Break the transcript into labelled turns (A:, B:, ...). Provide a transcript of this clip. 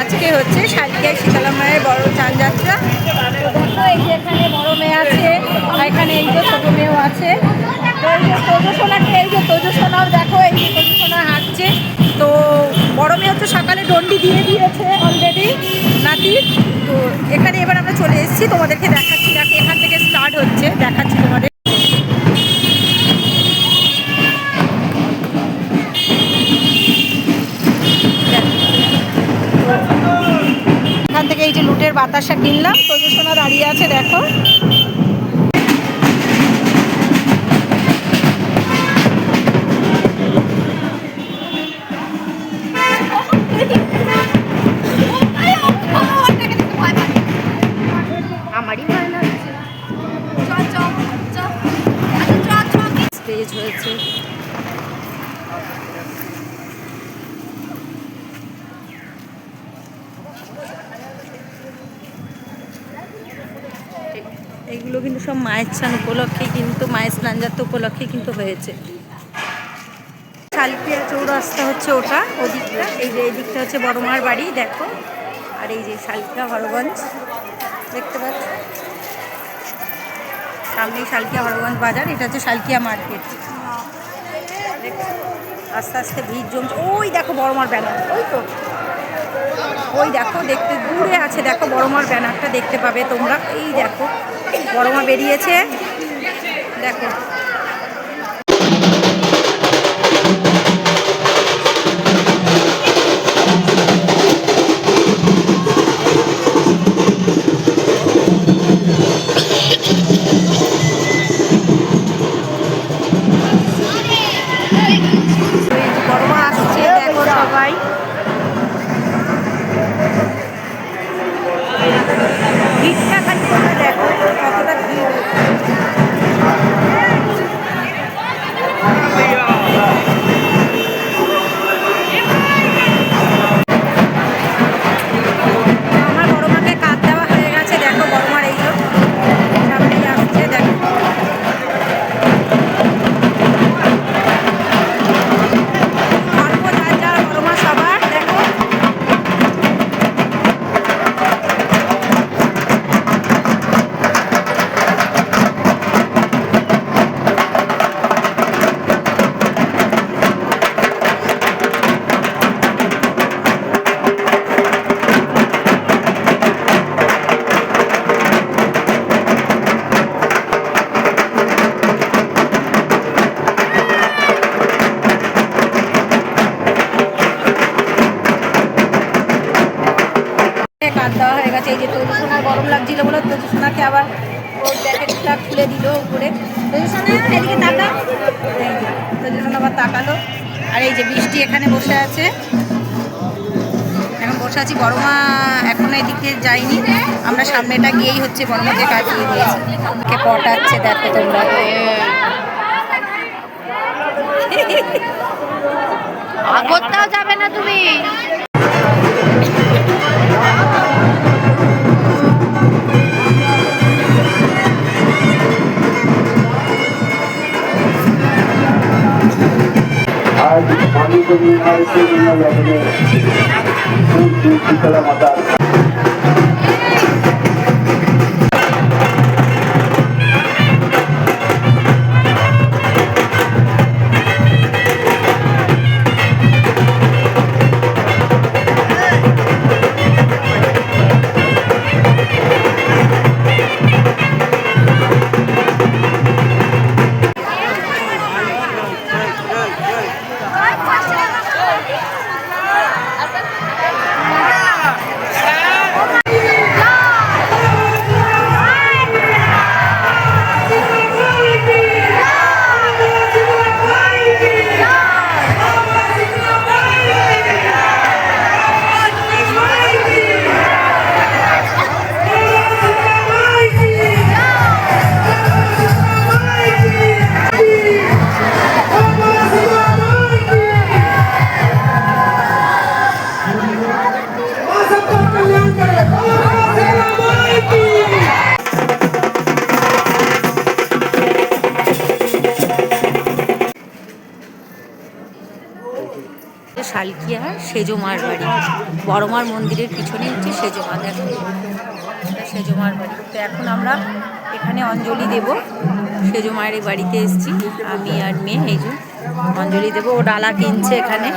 A: আজকে হচ্ছে শালকিয়ায় শীতলা মায়ের বড় যানযাত্রা। দেখো এই যে এখানে বড় মেয়ে আছে, আর এখানে এই যে ছোট মেয়েও আছে। তো এই যে তোজসোনাকে, এই যে তোজসোনাও দেখো, এই যে তোজসোনা হাঁটছে। তো বড় মেয়ে হচ্ছে সকালে ডন্ডি দিয়ে দিয়েছে অলরেডি নাতির। তো এখানে এবার আমরা চলে এসেছি, তোমাদেরকে দেখাচ্ছি। দেখো এখান থেকে স্টার্ট হচ্ছে, দেখাচ্ছি তোমাদের। এখান থেকে এই যে লুটের বাতাসা কিনলাম, তোজসোনা দাঁড়িয়ে আছে দেখো। আমারই ভয় লাগছে। স্টেজ হয়েছে। এগুলো কিন্তু সব মায়ের স্নান উপলক্ষে, কিন্তু মায়ের স্নান যাত্রা উপলক্ষে কিন্তু হয়েছে। শালকিয়া চৌরাস্তা হচ্ছে ওটা, ওদিকটা। এই যে এই দিকটা হচ্ছে বড় মার বাড়ি দেখো। আর এই যে শালকিয়া হরগঞ্জ দেখতে পাচ্ছ, সামনেই শালকিয়া হরগঞ্জ বাজার। এটা হচ্ছে শালকিয়া মার্কেট। আস্তে আস্তে ভিড় জমছে। ওই দেখো বড় মার ব্যানার, ওই তো ওই দেখো, দেখতে দূরে আছে দেখো বড় মার ব্যানারটা দেখতে পাবে তোমরা। এই দেখো বড় মা বেরিয়েছে দেখো। বড় মা আসছে দেখো সবাই। ভিড়টা খালি তোমরা দেখো কতটা ভিড়। আমার বড় মাকে কাঁদ দেওয়া হয়ে গেছে দেখো। বড় মার এই লোক সামনেই আসছে দেখো। অল্প যার যার বড় মা সবার দেখো। কাঁদ দেওয়া হয়ে গেছে। এই যে তোজসোনার গরম লাগছিল বলে তোজসোনাকে আবার ওর জ্যাকেটটা খুলে দিল উপরে। তোজসোনা এদিকে তাকা, তোজসোনা আবার তাকালো। আর এই যে বৃষ্টি এখানে বসে আছে, এখন বসে আছি। বড় মা এখনো এদিকে যায়নি, আমরা সামনেটা গিয়েই হচ্ছে বড় মাকে কাটিয়ে দিয়েছি। কে পটাচ্ছে দেখো তোমরা।
B: আগরটাও যাবে না তুমি।
C: आज पानी को निर्माण से लगने शीतला माता
A: শালকিয়া সেজমার বাড়ি। বড়মার মন্দিরের পিছনে হচ্ছে সেজমা, দেখো এটা সেজমার বাড়ি। তো এখন আমরা এখানে অঞ্জলি দেব। সেজমায়ের বাড়িতে এসেছি আমি আর মেয়ে, এই যে অঞ্জলি দেবো। ও ডালা কিনছে এখানে।